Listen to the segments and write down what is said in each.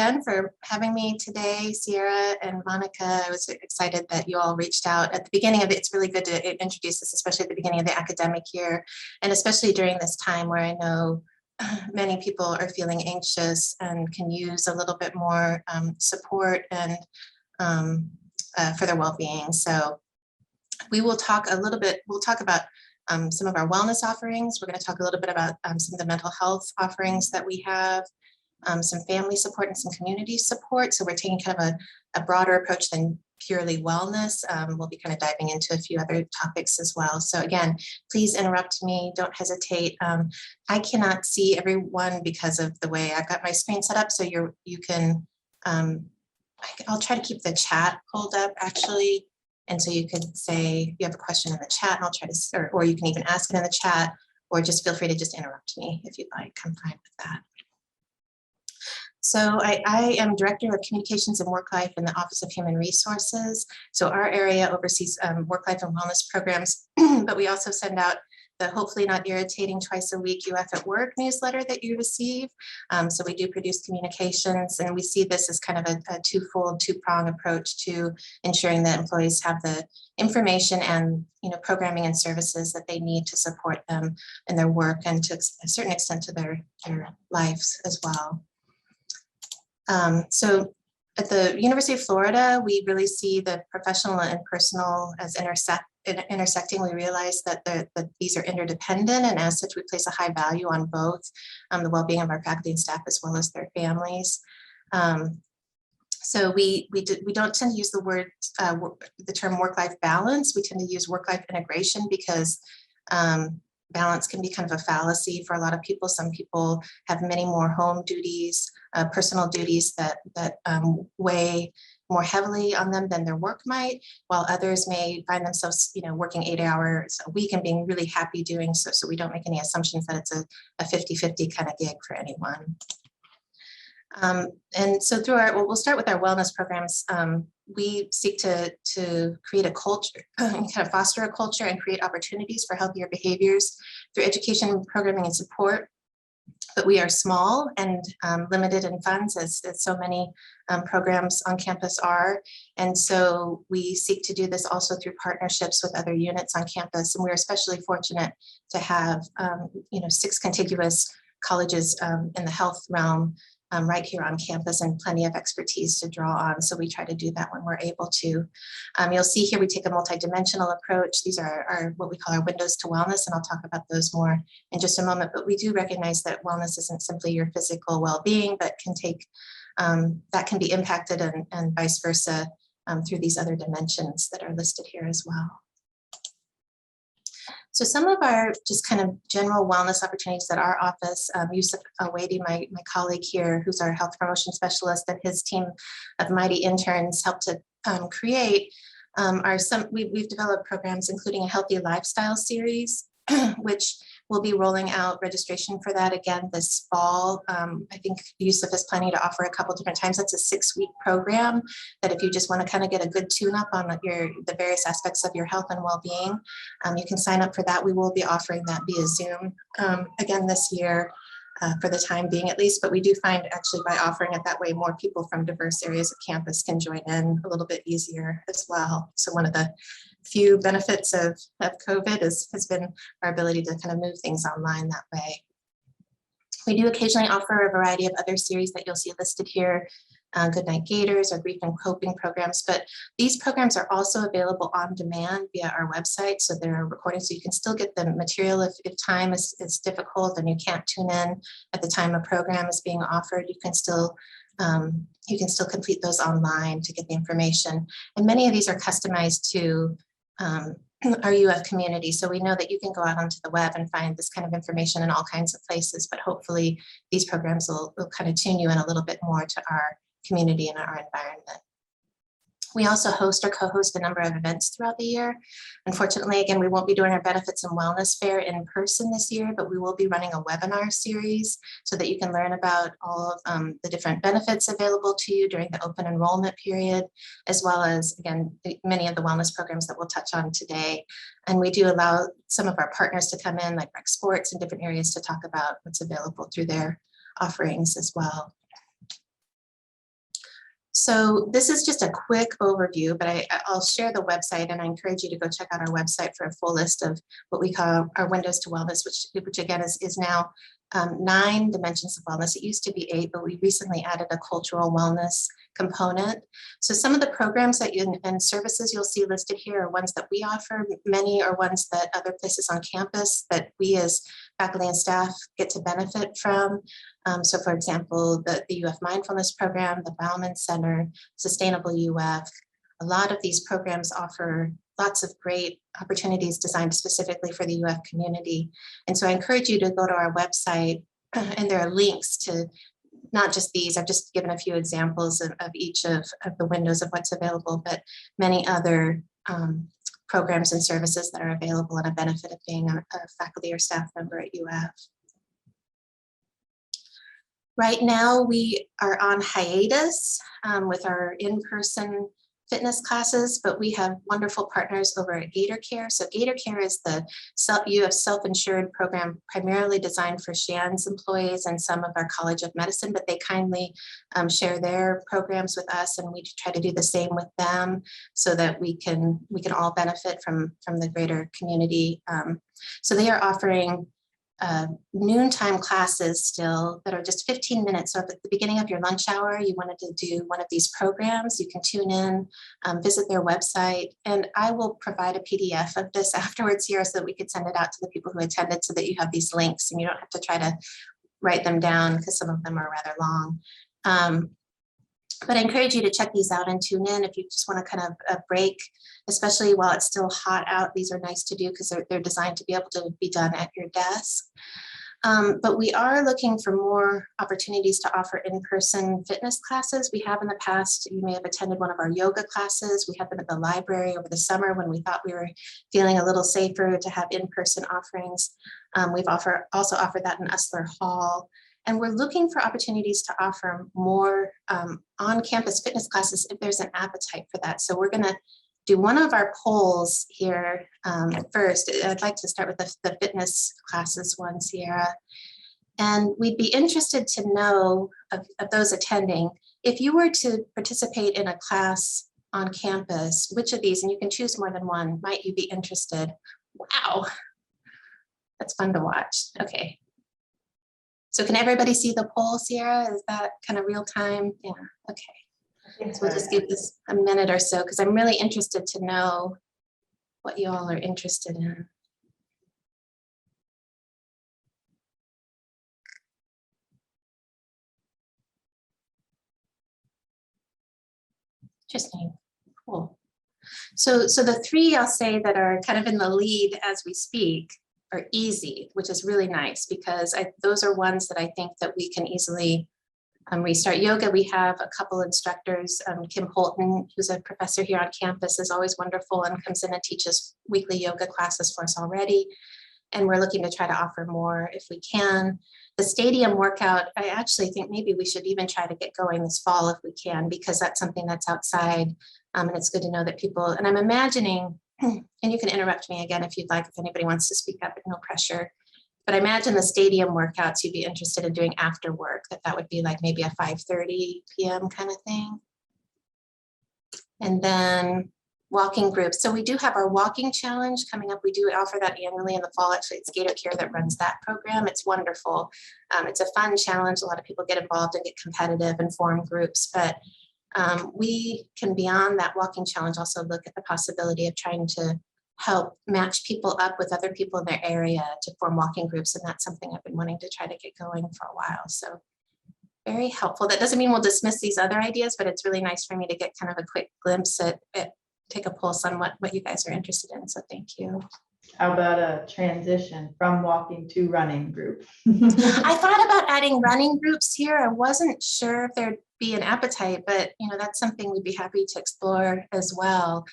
again for having me today, Sierra and Monica. I was excited that you all reached out at the beginning of it. It's really good to introduce this, especially at the beginning of the academic year, and especially during this time where I know many people are feeling anxious and can use a little bit more support and for their well-being. So we will talk a little bit, we'll talk about some of our wellness offerings. We're going to talk a little bit about some of the mental health offerings that we have, some family support and some community support. So we're taking kind of a broader approach than purely wellness. We'll be kind of diving into a few other topics as well. So again, please interrupt me, don't hesitate. I cannot see everyone because of the way I've got my screen set up. So you can, I'll try to keep the chat pulled up actually. And so you could say you have a question in the chat and I'll try to, or you can even ask it in the chat, or just feel free to just interrupt me if you'd like. I'm fine with that. So I am Director of Communications and Work-Life in the Office of Human Resources. So our area oversees work-life and wellness programs, but we also send out the hopefully not irritating twice a week UF at Work newsletter that you receive. So we do produce communications, and we see this as kind of a twofold, two-prong approach to ensuring that employees have the information and programming and services that they need to support them in their work and to a certain extent to their lives as well. So at the University of Florida, we really see the professional and personal as intersecting. We realize that these are interdependent, and as such, we place a high value on both the well-being of our faculty and staff as well as their families. So we don't tend to use the term work-life balance. We tend to use work-life integration because balance can be kind of a fallacy for a lot of people. Some people have many more home duties, personal duties that weigh more heavily on them than their work might, while others may find themselves, working 8 hours a week and being really happy doing so. So we don't make any assumptions that it's a 50-50 kind of gig for anyone. And so we'll start with our wellness programs. We seek to create a culture, kind of foster a culture and create opportunities for healthier behaviors through education, programming, and support. But we are small and limited in funds, as so many programs on campus are. And so we seek to do this also through partnerships with other units on campus. And we're especially fortunate to have 6 contiguous colleges in the health realm right here on campus, and plenty of expertise to draw on. So we try to do that when we're able to. You'll see here we take a multidimensional approach. These are what we call our windows to wellness, and I'll talk about those more in just a moment. But we do recognize that wellness isn't simply your physical well-being, but that can be impacted and vice versa through these other dimensions that are listed here as well. So some of our just kind of general wellness opportunities that our office, Yusuf Awadi, my colleague here, who's our health promotion specialist, and his team of mighty interns helped to create we've developed programs including a healthy lifestyle series, which we'll be rolling out registration for that again this fall. I think Yusuf is planning to offer a couple different times. That's a 6-week program that if you just want to kind of get a good tune-up on the various aspects of your health and well-being, you can sign up for that. We will be offering that via Zoom again this year for the time being at least, but we do find actually by offering it that way, more people from diverse areas of campus can join in a little bit easier as well. So one of the few benefits of COVID has been our ability to kind of move things online that way. We do occasionally offer a variety of other series that you'll see listed here. Goodnight Gators, our grief and coping programs, but these programs are also available on demand via our website. So they're recorded, so you can still get the material if time is difficult and you can't tune in at the time a program is being offered. You can still complete those online to get the information. And many of these are customized to our UF community. So we know that you can go out onto the web and find this kind of information in all kinds of places, but hopefully these programs will kind of tune you in a little bit more to our community and our environment. We also host or co-host a number of events throughout the year. Unfortunately, again, we won't be doing our benefits and wellness fair in person this year, but we will be running a webinar series so that you can learn about all of the different benefits available to you during the open enrollment period, as well as, again, many of the wellness programs that we'll touch on today. And we do allow some of our partners to come in, like Rec Sports and different areas, to talk about what's available through their offerings as well. So this is just a quick overview, but I'll share the website, and I encourage you to go check out our website for a full list of what we call our windows to wellness, which again is now 9 dimensions of wellness. It used to be 8, but we recently added a cultural wellness component. So some of the programs that and services you'll see listed here are ones that we offer. Many are ones that other places on campus that we as faculty and staff get to benefit from. So for example, the UF Mindfulness program, the Bauman Center, Sustainable UF, a lot of these programs offer lots of great opportunities designed specifically for the UF community. And so I encourage you to go to our website, and there are links to not just these. I've just given a few examples of each of the windows of what's available, but many other programs and services that are available and a benefit of being a faculty or staff member at UF. Right now, we are on hiatus with our in-person fitness classes, but we have wonderful partners over at Gator. So Gator is the UF self-insured program primarily designed for Shands employees and some of our College of Medicine, but they kindly share their programs with us, and we try to do the same with them so that we can all benefit from the greater community. So they are offering noontime classes still that are just 15 minutes. So if at the beginning of your lunch hour, you wanted to do one of these programs, you can tune in, visit their website, and I will provide a PDF of this afterwards here so that we could send it out to the people who attended so that you have these links and you don't have to try to write them down because some of them are rather long. But I encourage you to check these out and tune in if you just want to kind of break, especially while it's still hot out. These are nice to do because they're designed to be able to be done at your desk. But we are looking for more opportunities to offer in-person fitness classes. We have in the past, you may have attended one of our yoga classes. We had them at the library over the summer when we thought we were feeling a little safer to have in-person offerings. We've also offered that in Usler Hall. And we're looking for opportunities to offer more on-campus fitness classes if there's an appetite for that. So we're going to do one of our polls here first. I'd like to start with the fitness classes one, Sierra. And we'd be interested to know of those attending, if you were to participate in a class on campus, which of these, and you can choose more than one, might you be interested? Wow, that's fun to watch. Okay. So can everybody see the poll, Sierra? Is that kind of real time? Yeah, okay. So we'll just give this a minute or so because I'm really interested to know what you all are interested in. Interesting, cool. So the 3 I'll say that are kind of in the lead as we speak are easy, which is really nice because those are ones that I think that we can easily restart. Yoga, we have a couple instructors. Kim Holton, who's a professor here on campus, is always wonderful and comes in and teaches weekly yoga classes for us already. And we're looking to try to offer more if we can. The stadium workout, I actually think maybe we should even try to get going this fall if we can, because that's something that's outside. And it's good to know that people, and I'm imagining, and you can interrupt me again if you'd like, if anybody wants to speak up, no pressure. But I imagine the stadium workouts you'd be interested in doing after work, that would be like maybe a 5:30 p.m. kind of thing. And then walking groups. So we do have our walking challenge coming up. We do offer that annually in the fall. Actually, it's Gator that runs that program. It's wonderful. It's a fun challenge. A lot of people get involved and get competitive and form groups, but we can, beyond that walking challenge, also look at the possibility of trying to help match people up with other people in their area to form walking groups. And that's something I've been wanting to try to get going for a while. So very helpful. That doesn't mean we'll dismiss these other ideas, but it's really nice for me to get kind of a quick glimpse at take a pulse on what you guys are interested in. So thank you. How about a transition from walking to running group? I thought about adding running groups here. I wasn't sure if there'd be an appetite, but that's something we'd be happy to explore as well.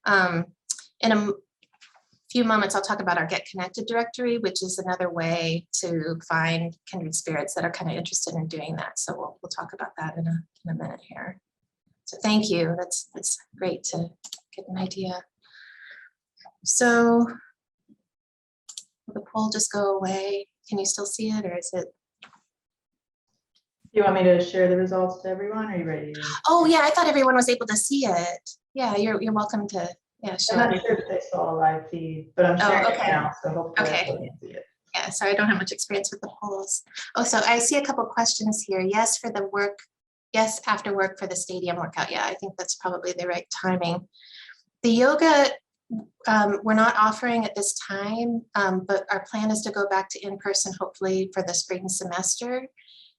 In a few moments, I'll talk about our Get Connected directory, which is another way to find kindred spirits that are kind of interested in doing that. So we'll talk about that in a minute here. So thank you. That's great to get an idea. So will the poll just go away? Can you still see it, or is it? You want me to share the results to everyone? Are you ready? Oh, yeah, I thought everyone was able to see it. Yeah, you're welcome to, yeah, I'm share. not sure if they saw a live feed, but I'm sharing it okay. now, so hopefully Okay. everyone can see it. Yeah, sorry, I don't have much experience with the polls. Oh, so I see a couple questions here. Yes, for the work. Yes, after work for the stadium workout. Yeah, I think that's probably the right timing. The yoga, we're not offering at this time, but our plan is to go back to in-person, hopefully for the spring semester.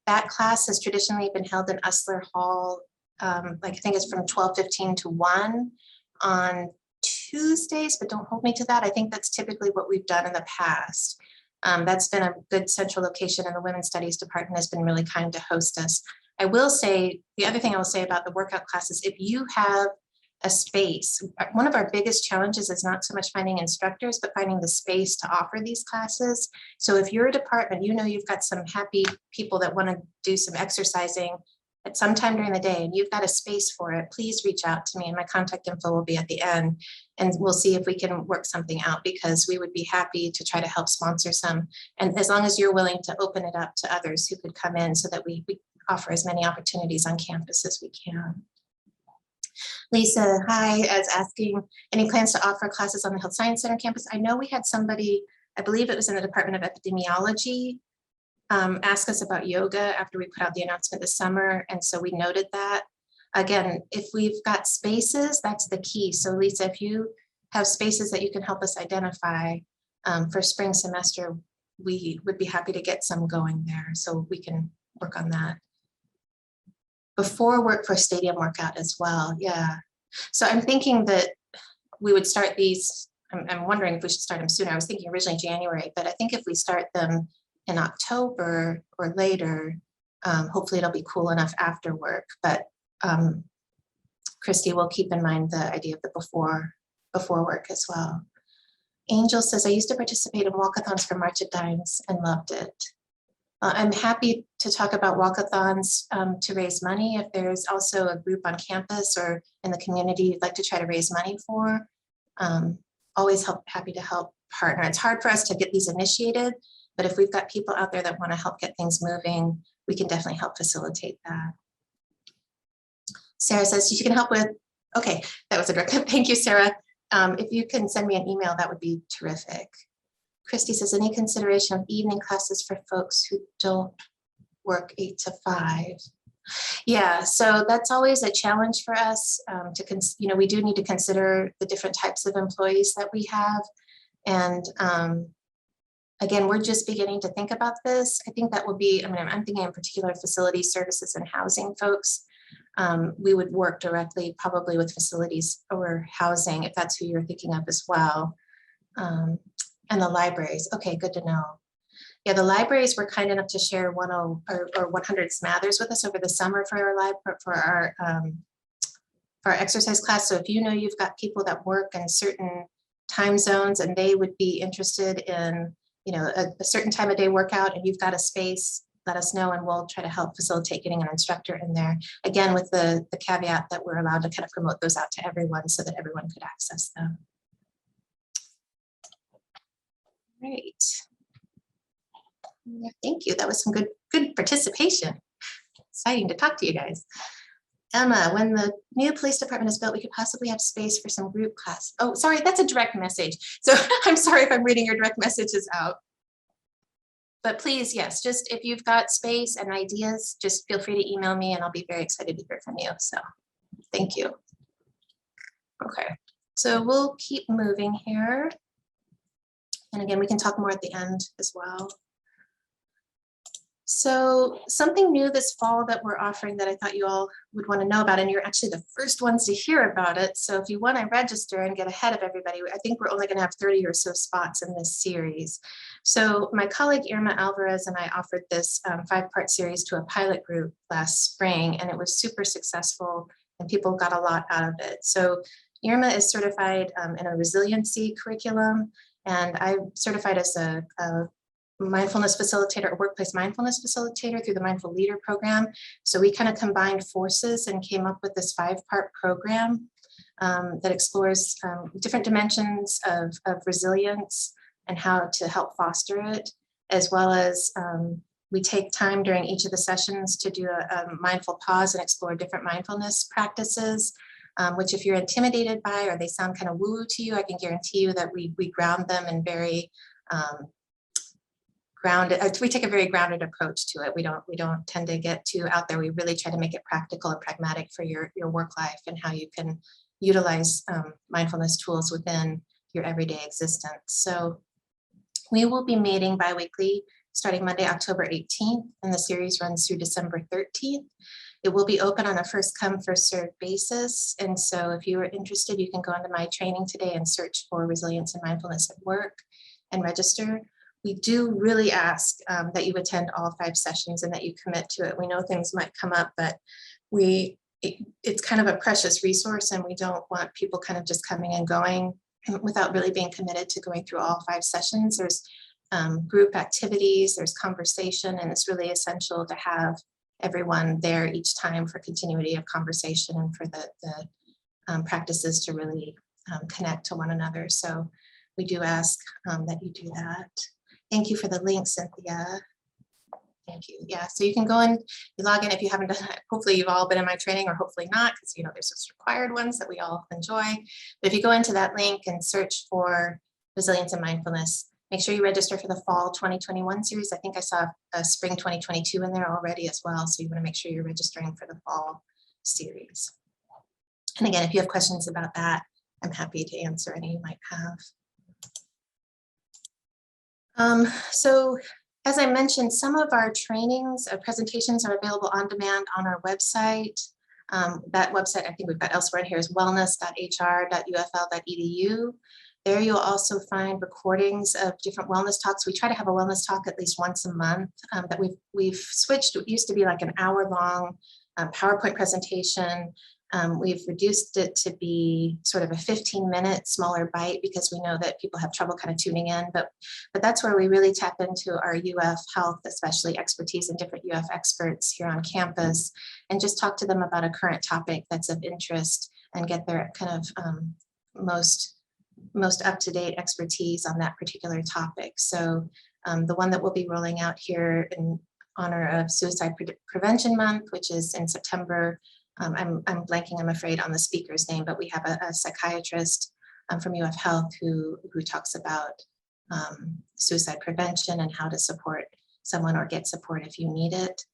That class has traditionally been held in Usler Hall, like I think it's from 12:15 to 1 on Tuesdays, but don't hold me to that. I think that's typically what we've done in the past. That's been a good central location, and the Women's Studies Department has been really kind to host us. I will say, the other thing I will say about the workout classes, if you have a space, one of our biggest challenges is not so much finding instructors, but finding the space to offer these classes. So if you're a department, you know you've got some happy people that want to do some exercising at some time during the day and you've got a space for it, please reach out to me, and my contact info will be at the end, and we'll see if we can work something out, because we would be happy to try to help sponsor some. And as long as you're willing to open it up to others who could come in, so that we offer as many opportunities on campus as we can. Lisa, hi, is asking, any plans to offer classes on the Health Science Center campus? I know we had somebody, I believe it was in the Department of Epidemiology, ask us about yoga after we put out the announcement this summer. And so we noted that. Again, if we've got spaces, that's the key. So Lisa, if you have spaces that you can help us identify for spring semester, we would be happy to get some going there so we can work on that. Before work for stadium workout as well, yeah. So I'm thinking that we would start these, I'm wondering if we should start them sooner. I was thinking originally January, but I think if we start them in October or later, hopefully it'll be cool enough after work. But Christy will keep in mind the idea of the before work as well. Angel says, I used to participate in walkathons for March of Dimes and loved it. I'm happy to talk about walkathons to raise money. If there's also a group on campus or in the community you'd like to try to raise money for, always happy to help partner. It's hard for us to get these initiated, but if we've got people out there that want to help get things moving, we can definitely help facilitate that. Sarah says you can help with, okay, that was a direct, thank you, Sarah. If you can send me an email, that would be terrific. Christy says, any consideration of evening classes for folks who don't work 8 to 5? Yeah, so that's always a challenge for us. We do need to consider the different types of employees that we have. And again, we're just beginning to think about this. I think that will be, I'm thinking in particular facility services and housing folks. We would work directly probably with facilities or housing if that's who you're thinking of as well. And the libraries. Okay, good to know. Yeah, the libraries were kind enough to share 100 Smathers with us over the summer for our exercise class. So if you know you've got people that work in certain time zones and they would be interested in, a certain time of day workout, and you've got a space, let us know and we'll try to help facilitate getting an instructor in there. Again, with the caveat that we're allowed to kind of promote those out to everyone so that everyone could access them. Great. Yeah, thank you. That was some good participation. Exciting to talk to you guys. Emma, when the new police department is built, we could possibly have space for some group class. Oh, sorry, that's a direct message. So I'm sorry if I'm reading your direct messages out. But please, yes, just if you've got space and ideas, just feel free to email me and I'll be very excited to hear from you. So thank you. Okay, so we'll keep moving here. And again, we can talk more at the end as well. So something new this fall that we're offering that I thought you all would want to know about, and you're actually the first ones to hear about it. So if you want to register and get ahead of everybody, I think we're only going to have 30 or so spots in this series. So my colleague Irma Alvarez and I offered this 5-part series to a pilot group last spring, and it was super successful and people got a lot out of it. So Irma is certified in a resiliency curriculum, and I'm certified as a mindfulness facilitator or workplace mindfulness facilitator through the Mindful Leader program. So we kind of combined forces and came up with this 5-part program that explores different dimensions of resilience and how to help foster it, as well as We take time during each of the sessions to do a mindful pause and explore different mindfulness practices, which if you're intimidated by or they sound kind of woo to you, I can guarantee you that we ground them in very grounded. We take a very grounded approach to it. We don't tend to get too out there. We really try to make it practical and pragmatic for your work life and how you can utilize mindfulness tools within your everyday existence. So we will be meeting bi-weekly starting Monday, October 18th, and the series runs through December 13th. It will be open on a first come, first served basis. And so if you are interested, you can go onto my training today and search for Resilience and Mindfulness at Work and register. We do really ask that you attend all 5 sessions and that you commit to it. We know things might come up, but it's kind of a precious resource, and we don't want people kind of just coming and going without really being committed to going through all 5 sessions. There's group activities, there's conversation, and it's really essential to have everyone there each time for continuity of conversation and for the practices to really connect to one another. So we do ask that you do that. Thank you for the link, Cynthia. Thank you. Yeah, so you can go in, you log in if you haven't done it. Hopefully you've all been in my training, or hopefully not, because there's those required ones that we all enjoy. But if you go into that link and search for Resilience and Mindfulness, make sure you register for the fall 2021 series. I think I saw a spring 2022 in there already as well. So you want to make sure you're registering for the fall series. And again, if you have questions about that, I'm happy to answer any you might have. So as I mentioned, some of our trainings, presentations are available on demand on our website. That website, I think we've got elsewhere in here, is wellness.hr.ufl.edu. There you'll also find recordings of different wellness talks. We try to have a wellness talk at least once a month, but we've switched. It used to be like an hour-long PowerPoint presentation. We've reduced it to be sort of a 15-minute smaller bite because we know that people have trouble kind of tuning in, but that's where we really tap into our UF health, especially expertise in different UF experts here on campus, and just talk to them about a current topic that's of interest and get their kind of most up-to-date expertise on that particular topic. So the one that we'll be rolling out here in honor of Suicide Prevention Month, which is in September. I'm blanking, I'm afraid, on the speaker's name, but we have a psychiatrist from UF Health who talks about suicide prevention and how to support someone or get support if you need it.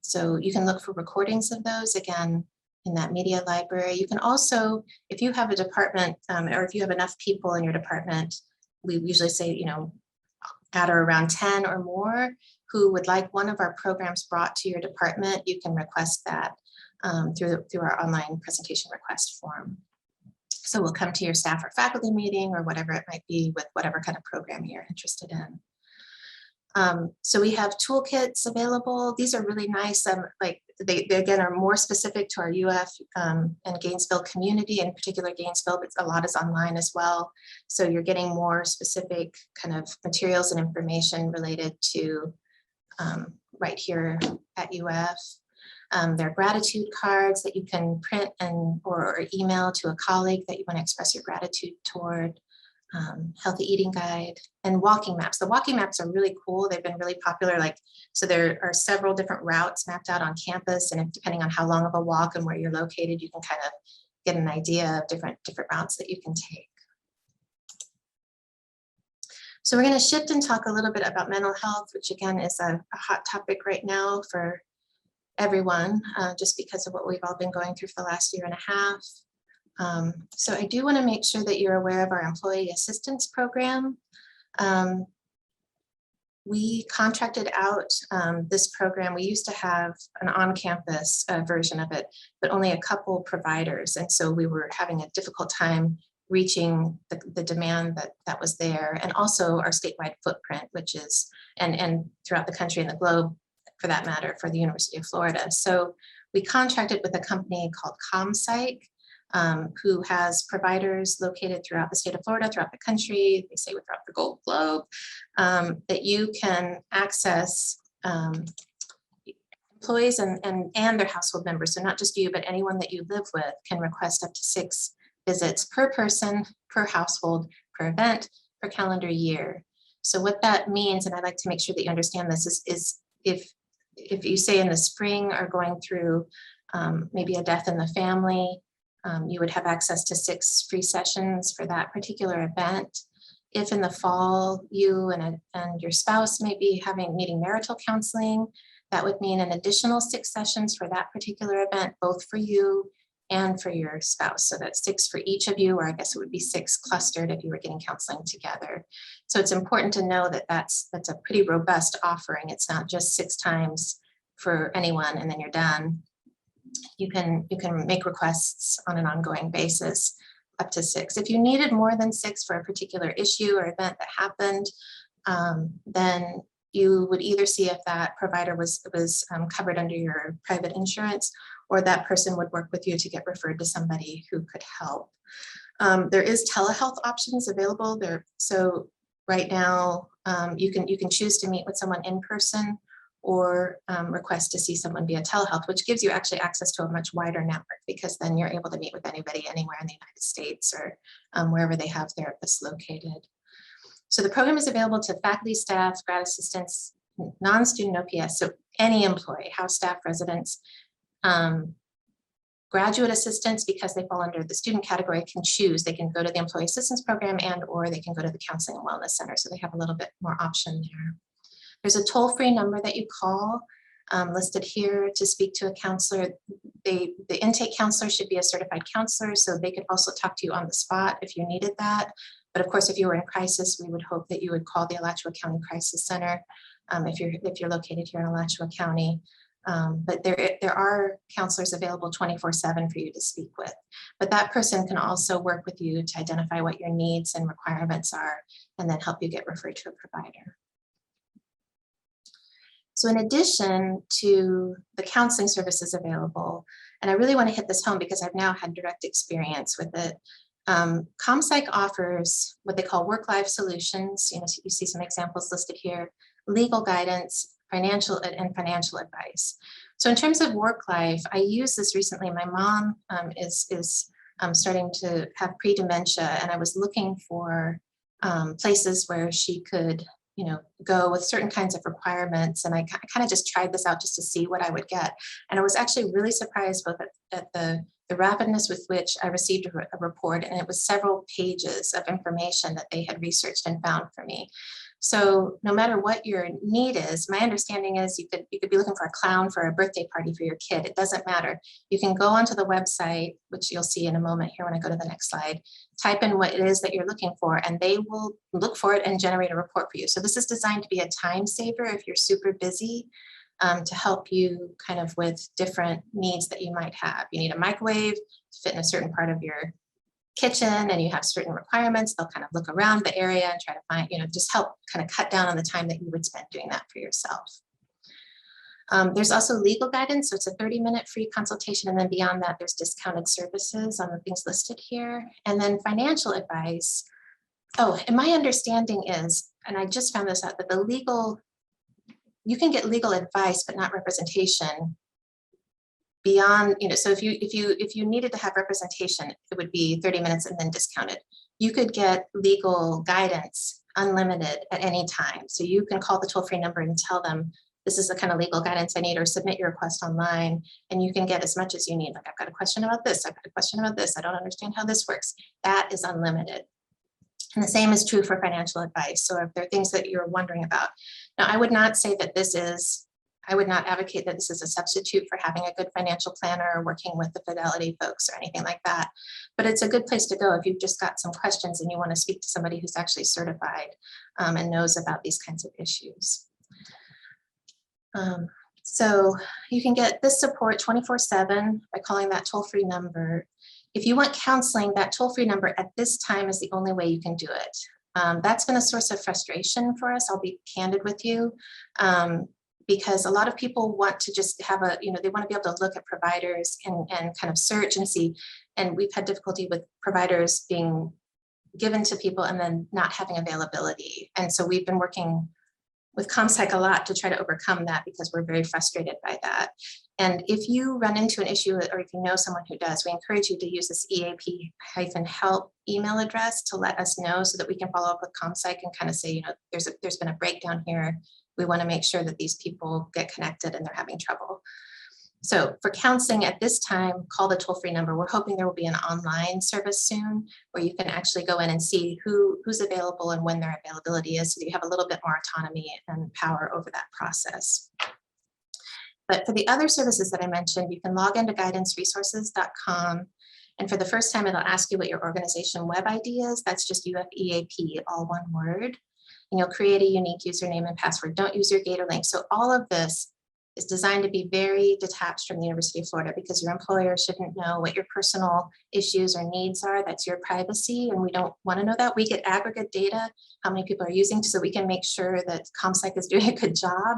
So you can look for recordings of those, again, in that media library. You can also, if you have a department or if you have enough people in your department, we usually say, at or around 10 or more who would like one of our programs brought to your department, you can request that through our online presentation request form. So we'll come to your staff or faculty meeting or whatever it might be with whatever kind of program you're interested in. So we have toolkits available. These are really nice. They again are more specific to our UF and Gainesville community, in particular Gainesville, but a lot is online as well. So you're getting more specific kind of materials and information related to right here at UF. There are gratitude cards that you can print or email to a colleague that you want to express your gratitude toward. Healthy eating guide and walking maps. The walking maps are really cool. They've been really popular. So there are several different routes mapped out on campus, and depending on how long of a walk and where you're located, you can kind of get an idea of different routes that you can take. So we're going to shift and talk a little bit about mental health, which again is a hot topic right now for everyone, just because of what we've all been going through for the last year and a half. So I do want to make sure that you're aware of our employee assistance program. We contracted out this program. We used to have an on-campus version of it, but only a couple providers. And so we were having a difficult time reaching the demand that was there, and also our statewide footprint, which is, and throughout the country and the globe, for that matter, for the University of Florida. So we contracted with a company called ComPsych, who has providers located throughout the state of Florida, throughout the country, they say throughout the globe, that you can access employees and their household members. So not just you, but anyone that you live with can request up to 6 visits per person, per household, per event, per calendar year. So what that means, and I'd like to make sure that you understand this, is if you say in the spring are going through maybe a death in the family, you would have access to 6 free sessions for that particular event. If in the fall you and your spouse may be needing marital counseling, that would mean an additional 6 sessions for that particular event, both for you and for your spouse. So that's 6 for each of you, or I guess it would be 6 clustered if you were getting counseling together. So it's important to know that that's a pretty robust offering. It's not just 6 times for anyone and then you're done. You can make requests on an ongoing basis up to 6. If you needed more than 6 for a particular issue or event that happened, then you would either see if that provider was covered under your private insurance, or that person would work with you to get referred to somebody who could help. There is telehealth options available there. So right now, you can choose to meet with someone in person or request to see someone via telehealth, which gives you actually access to a much wider network, because then you're able to meet with anybody anywhere in the United States or wherever they have therapists located. So the program is available to faculty, staff, grad assistants, non-student OPS, so any employee, house staff, residents. Graduate assistants, because they fall under the student category, can choose. They can go to the employee assistance program or they can go to the counseling and wellness center. So they have a little bit more option there. There's a toll-free number that you call listed here to speak to a counselor. The intake counselor should be a certified counselor, so they could also talk to you on the spot if you needed that. But of course, if you were in crisis, we would hope that you would call the Alachua County Crisis Center if you're located here in Alachua County. But there are counselors available 24/7 for you to speak with. But that person can also work with you to identify what your needs and requirements are, and then help you get referred to a provider. So in addition to the counseling services available, and I really want to hit this home because I've now had direct experience with it, ComPsych offers what they call work-life solutions. You see some examples listed here: legal guidance, financial advice. So in terms of work life, I used this recently. My mom is starting to have pre-dementia, and I was looking for places where she could go with certain kinds of requirements. And I kind of just tried this out just to see what I would get. And I was actually really surprised both at the rapidness with which I received a report, and it was several pages of information that they had researched and found for me. So no matter what your need is, my understanding is you could be looking for a clown for a birthday party for your kid. It doesn't matter. You can go onto the website, which you'll see in a moment here when I go to the next slide, type in what it is that you're looking for, and they will look for it and generate a report for you. So this is designed to be a time saver if you're super busy, to help you kind of with different needs that you might have. You need a microwave to fit in a certain part of your kitchen and you have certain requirements. They'll kind of look around the area and try to find, just help kind of cut down on the time that you would spend doing that for yourself. There's also legal guidance. So it's a 30-minute free consultation. And then beyond that, there's discounted services on the things listed here. And then financial advice. Oh, and my understanding is, and I just found this out, that you can get legal advice, but not representation beyond, so if you needed to have representation, it would be 30 minutes and then discounted. You could get legal guidance unlimited at any time. So you can call the toll-free number and tell them, this is the kind of legal guidance I need, or submit your request online, and you can get as much as you need. Like, I've got a question about this, I've got a question about this, I don't understand how this works. That is unlimited. And the same is true for financial advice. So if there are things that you're wondering about. Now, I would not say that I would not advocate that this is a substitute for having a good financial planner or working with the Fidelity folks or anything like that. But it's a good place to go if you've just got some questions and you want to speak to somebody who's actually certified and knows about these kinds of issues. So you can get this support 24/7 by calling that toll-free number. If you want counseling, that toll-free number at this time is the only way you can do it. That's been a source of frustration for us. I'll be candid with you, because a lot of people want to just have they want to be able to look at providers and kind of search and see. And we've had difficulty with providers being given to people and then not having availability. And so we've been working with ComPsych a lot to try to overcome that, because we're very frustrated by that. And if you run into an issue, or if you know someone who does, we encourage you to use this EAP-help email address to let us know, so that we can follow up with ComPsych and kind of say, there's been a breakdown here. we want to make sure that these people get connected and they're having trouble. So for counseling at this time, call the toll-free number. We're hoping there will be an online service soon where you can actually go in and see who's available and when their availability is, so you have a little bit more autonomy and power over that process. But for the other services that I mentioned, you can log into guidanceresources.com. And for the first time, it'll ask you what your organization web ID is. That's just UFEAP, all one word. And you'll create a unique username and password. Don't use your Gator link. So all of this is designed to be very detached from the University of Florida, because your employer shouldn't know what your personal issues or needs are. That's your privacy, and we don't want to know that. We get aggregate data, how many people are using, so we can make sure that ComPsych is doing a good job.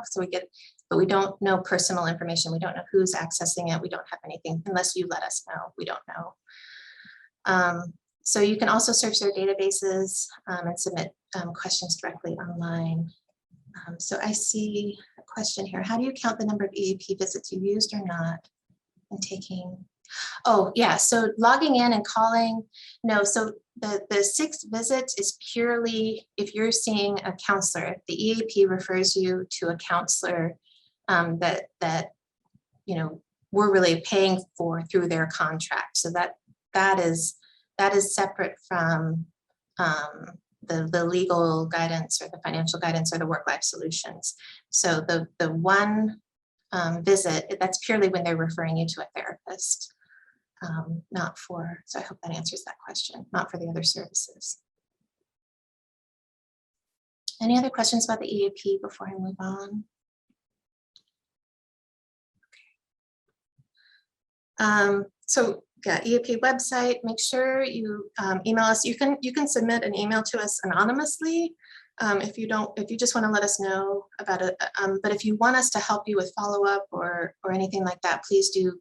But we don't know personal information. We don't know who's accessing it. We don't have anything unless you let us know. We don't know. So you can also search their databases and submit questions directly online. So I see a question here. How do you count the number of EAP visits you used or not? And taking, oh yeah, so logging in and calling, no, so the 6 visits is purely if you're seeing a counselor. The EAP refers you to a counselor that you know we're really paying for through their contract. So that is separate from the legal guidance or the financial guidance or the work-life solutions. So the one visit, that's purely when they're referring you to a therapist, not for, so I hope that answers that question, not for the other services. Any other questions about the EAP before I move on? So yeah, EAP website, make sure you email us. You can submit an email to us anonymously if you just want to let us know about it. But if you want us to help you with follow-up or anything like that, please do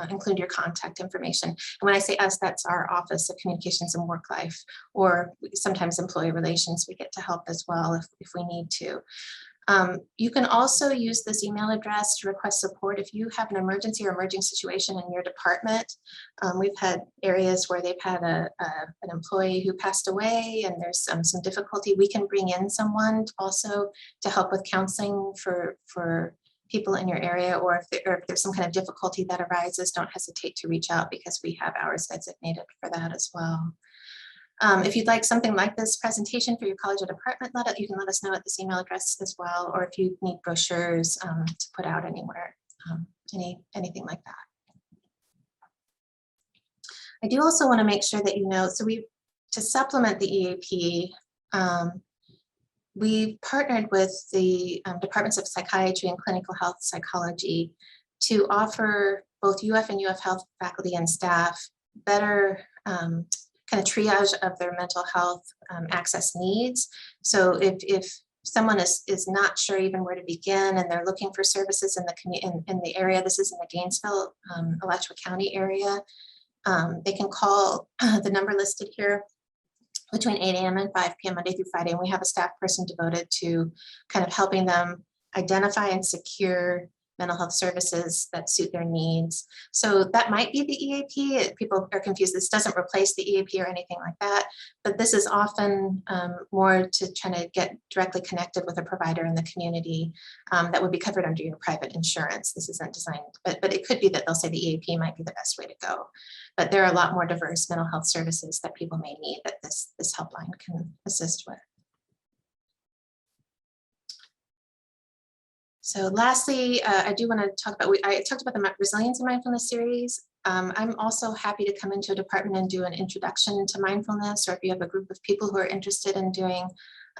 include your contact information. And when I say us, that's our Office of Communications and Work-Life, or sometimes Employee Relations. We get to help as well if we need to. You can also use this email address to request support if you have an emergency or emerging situation in your department. We've had areas where they've had an employee who passed away and there's some difficulty. We can bring in someone also to help with counseling for people in your area, or if there's some kind of difficulty that arises, don't hesitate to reach out, because we have hours designated for that as well. If you'd like something like this presentation for your college or department, you can let us know at this email address as well, or if you need brochures to put out anywhere, anything like that. I do also want to make sure that you know, so to supplement the EAP, we partnered with the Departments of Psychiatry and Clinical Health Psychology to offer both UF and UF Health faculty and staff better kind of triage of their mental health access needs. So if someone is not sure even where to begin and they're looking for services in the area, this is in the Gainesville, Alachua County area, they can call the number listed here between 8 a.m. and 5 p.m. Monday through Friday. And we have a staff person devoted to kind of helping them identify and secure mental health services that suit their needs. So that might be the EAP. People are confused. This doesn't replace the EAP or anything like that, but this is often more to try to get directly connected with a provider in the community that would be covered under your private insurance. This isn't designed, but it could be that they'll say the EAP might be the best way to go. But there are a lot more diverse mental health services that people may need that this helpline can assist with. So lastly, I do want to talk about, I talked about the Resilience and Mindfulness series. I'm also happy to come into a department and do an introduction to mindfulness, or if you have a group of people who are interested in doing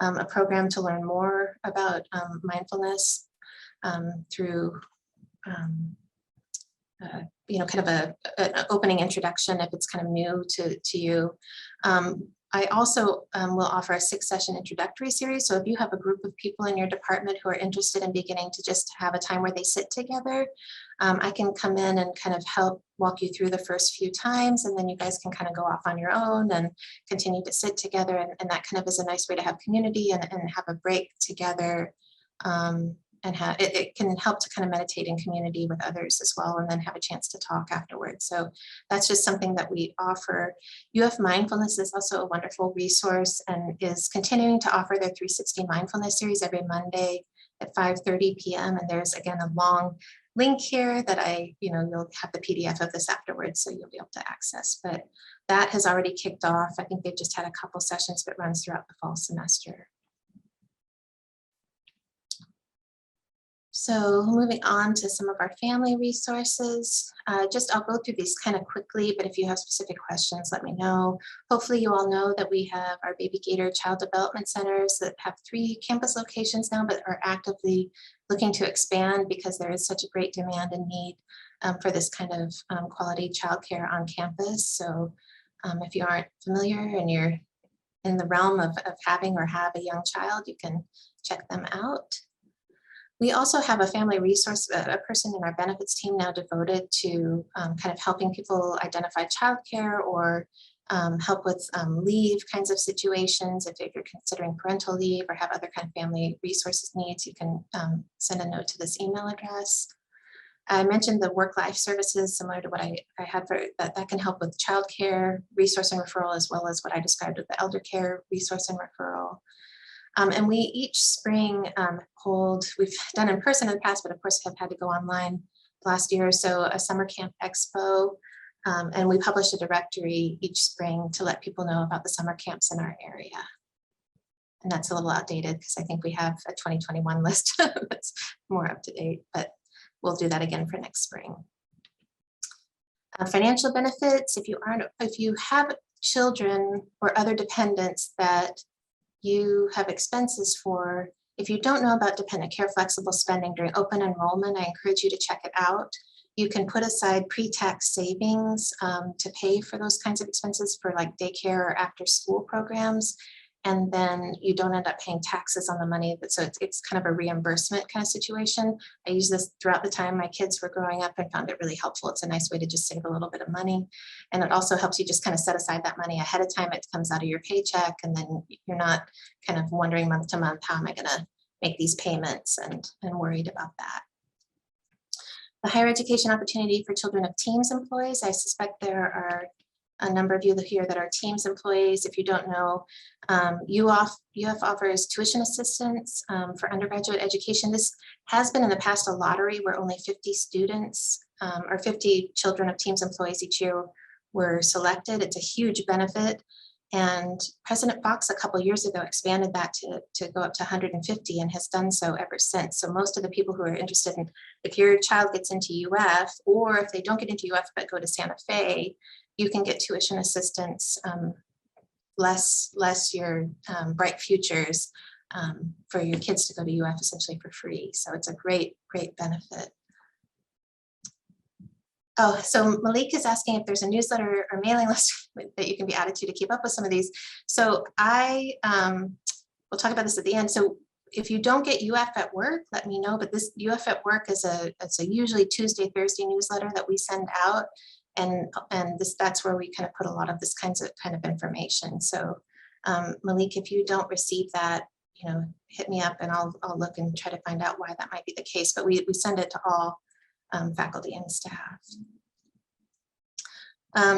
a program to learn more about mindfulness through, kind of an opening introduction if it's kind of new to you. I also will offer a 6-session introductory series. So if you have a group of people in your department who are interested in beginning to just have a time where they sit together, I can come in and kind of help walk you through the first few times, and then you guys can kind of go off on your own and continue to sit together. And that kind of is a nice way to have community and have a break together. And it can help to kind of meditate in community with others as well, and then have a chance to talk afterwards. So that's just something that we offer. UF Mindfulness is also a wonderful resource and is continuing to offer their 360 Mindfulness series every Monday at 5:30 p.m. And there's, again, a long link here that you'll have the PDF of this afterwards, so you'll be able to access. But that has already kicked off. I think they've just had a couple sessions, but runs throughout the fall semester. So moving on to some of our family resources, I'll go through these kind of quickly, but if you have specific questions, let me know. Hopefully you all know that we have our Baby Gator Child Development Centers that have 3 campus locations now, but are actively looking to expand because there is such a great demand and need for this kind of quality childcare on campus. So if you aren't familiar and you're in the realm of having or have a young child, you can check them out. We also have a family resource, a person in our benefits team now devoted to kind of helping people identify childcare or help with leave kinds of situations. If you're considering parental leave or have other kind of family resources needs, you can send a note to this email address. I mentioned the Worklife services, similar to what I had for that can help with childcare resource and referral, as well as what I described with the elder care resource and referral. And we each spring we've done in person in the past, but of course have had to go online last year or so, a summer camp expo. And we publish a directory each spring to let people know about the summer camps in our area. And that's a little outdated because I think we have a 2021 list that's more up to date, but we'll do that again for next spring. Financial benefits, if you have children or other dependents that you have expenses for, if you don't know about dependent care flexible spending during open enrollment, I encourage you to check it out. You can put aside pre-tax savings to pay for those kinds of expenses for like daycare or after school programs. And then you don't end up paying taxes on the money. So it's kind of a reimbursement kind of situation. I use this throughout the time my kids were growing up and found it really helpful. It's a nice way to just save a little bit of money. And it also helps you just kind of set aside that money ahead of time. It comes out of your paycheck, and then you're not kind of wondering month to month, how am I going to make these payments, and worried about that. The higher education opportunity for children of Teams employees. I suspect there are a number of you here that are Teams employees. If you don't know, UF offers tuition assistance for undergraduate education. This has been in the past a lottery where only 50 students or 50 children of Teams employees each year were selected. It's a huge benefit. And President Fox a couple years ago expanded that to go up to 150 and has done so ever since. So most of the people who are interested in, if your child gets into UF, or if they don't get into UF but go to Santa Fe, you can get tuition assistance, less your bright futures for your kids to go to UF essentially for free. So it's a great benefit. Oh, so Malik is asking if there's a newsletter or mailing list that you can be added to keep up with some of these. So we'll talk about this at the end. So if you don't get UF at work, let me know. But this UF at work is it's a usually Tuesday, Thursday newsletter that we send out. And that's where we kind of put a lot of this kind of information. So Malik, if you don't receive that, hit me up and I'll look and try to find out why that might be the case. But we send it to all faculty and staff.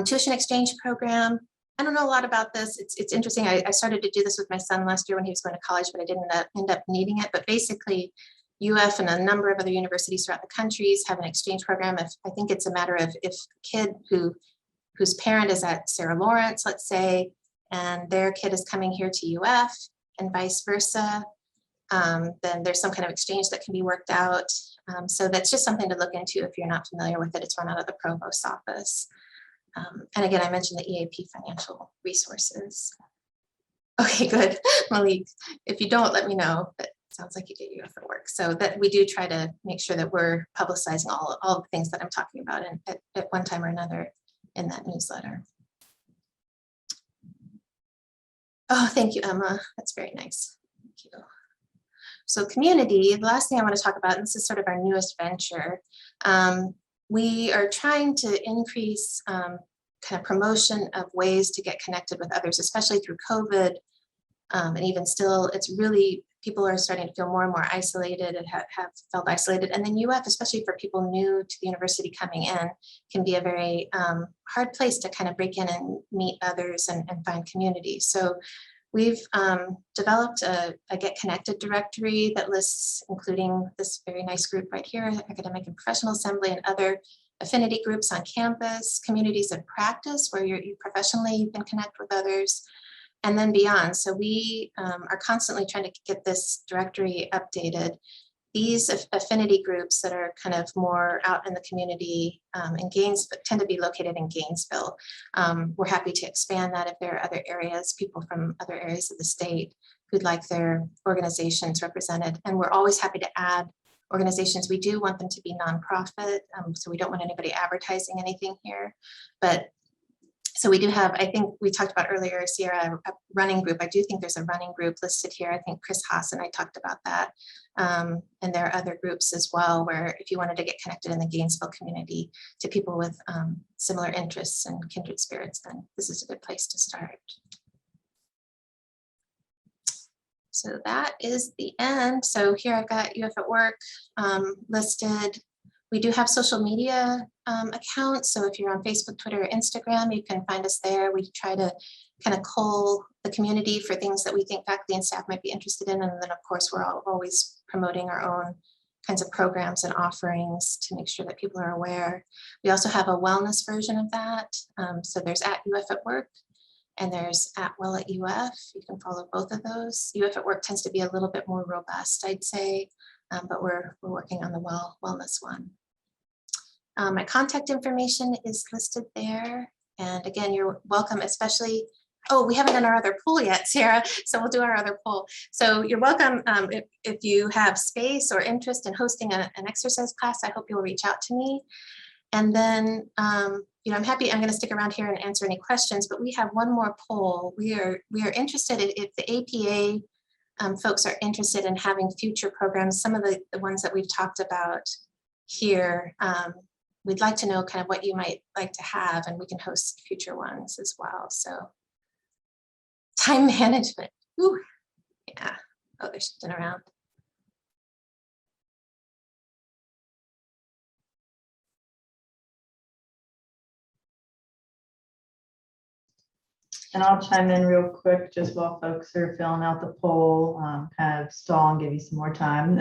Tuition exchange program. I don't know a lot about this. It's interesting. I started to do this with my son last year when he was going to college, but I didn't end up needing it. But basically, UF and a number of other universities throughout the countries have an exchange program. I think it's a matter of if a kid whose parent is at Sarah Lawrence, let's say, and their kid is coming here to UF and vice versa, then there's some kind of exchange that can be worked out. So that's just something to look into if you're not familiar with it. It's run out of the provost's office. And again, I mentioned the EAP financial resources. Okay, good, Malik. If you don't, let me know. But sounds like you get UF at work. So that we do try to make sure that we're publicizing all the things that I'm talking about at one time or another in that newsletter. Oh, thank you, Emma. That's very nice. Thank you. So community, the last thing I want to talk about, and this is sort of our newest venture, we are trying to increase kind of promotion of ways to get connected with others, especially through COVID. And even still, it's really, people are starting to feel more and more isolated and have felt isolated. And then UF, especially for people new to the university coming in, can be a very hard place to kind of break in and meet others and find community. So We've developed a Get Connected directory that lists, including this very nice group right here, Academic and Professional Assembly, and other affinity groups on campus, communities of practice where you professionally can connect with others, and then beyond. So we are constantly trying to get this directory updated. These affinity groups that are kind of more out in the community in Gainesville tend to be located in Gainesville. We're happy to expand that if there are other areas, people from other areas of the state who'd like their organizations represented. And we're always happy to add organizations. We do want them to be nonprofit, so we don't want anybody advertising anything here. But so we do have, I think we talked about earlier, Sierra, a running group. I do think there's a running group listed here. I think Chris Haas and I talked about that. And there are other groups as well, where if you wanted to get connected in the Gainesville community to people with similar interests and kindred spirits, then this is a good place to start. So that is the end. So here I've got UF at Work listed. We do have social media accounts. So if you're on Facebook, Twitter, or Instagram, you can find us there. We try to kind of cull the community for things that we think faculty and staff might be interested in. And then of course, we're always promoting our own kinds of programs and offerings to make sure that people are aware. We also have a wellness version of that. So there's at UF at Work and there's at Well at UF. You can follow both of those. UF at Work tends to be a little bit more robust, I'd say. But we're working on the wellness one. My contact information is listed there. And again, you're welcome, especially, oh, we haven't done our other poll yet, Sarah, so we'll do our other poll. So you're welcome if you have space or interest in hosting an exercise class, I hope you'll reach out to me. And then, you know, I'm going to stick around here and answer any questions, but we have one more poll. We are interested if the APA folks are interested in having future programs, some of the ones that we've talked about here, we'd like to know kind of what you might like to have, and we can host future ones as well. So time management. Ooh, yeah. Oh, they're shifting around. And I'll chime in real quick just while folks are filling out the poll, kind of stall and give you some more time.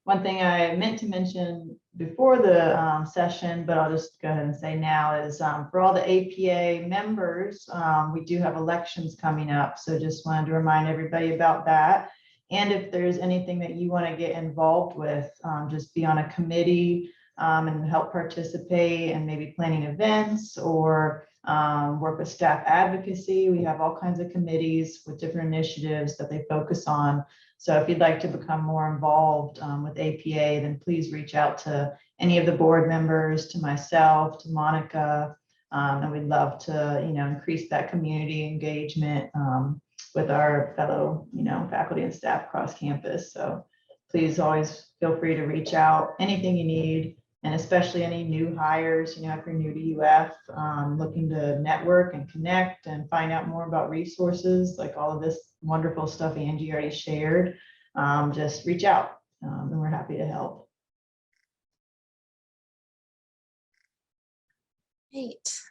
One thing I meant to mention before the session, but I'll just go ahead and say now is for all the APA members, we do have elections coming up. So just wanted to remind everybody about that. And if there's anything that you want to get involved with, just be on a committee and help participate and maybe planning events or work with staff advocacy. We have all kinds of committees with different initiatives that they focus on. So if you'd like to become more involved with APA, then please reach out to any of the board members, to myself, to Monica, and we'd love to, you know, increase that community engagement with our fellow, you know, faculty and staff across campus. So please always feel free to reach out, anything you need. And especially any new hires, you know, if you're new to UF, looking to network and connect and find out more about resources, like all of this wonderful stuff Angie already shared, just reach out and we're happy to help. Great.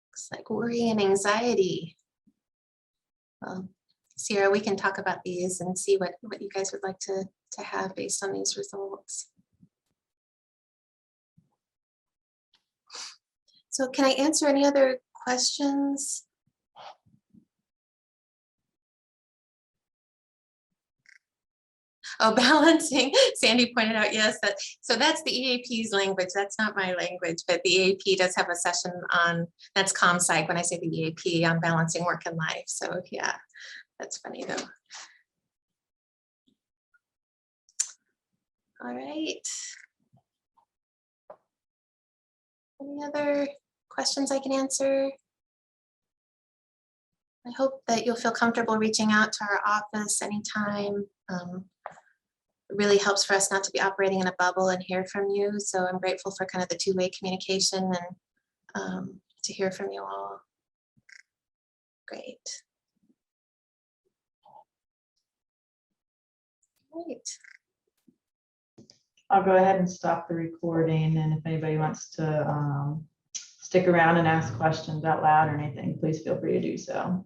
Looks like worry and anxiety. Well, Sierra, we can talk about these and see what you guys would like to have based on these results. So can I answer any other questions? Oh, balancing. Sandy pointed out, yes, so that's the EAP's language. That's not my language, but the EAP does have a session on, that's ComSci when I say the EAP, on balancing work and life. So yeah, that's funny though. All right. Any other questions I can answer? I hope that you'll feel comfortable reaching out to our office anytime. It really helps for us not to be operating in a bubble and hear from you. So I'm grateful for kind of the two-way communication and to hear from you all. Great. Great. I'll go ahead and stop the recording. And if anybody wants to stick around and ask questions out loud or anything, please feel free to do so.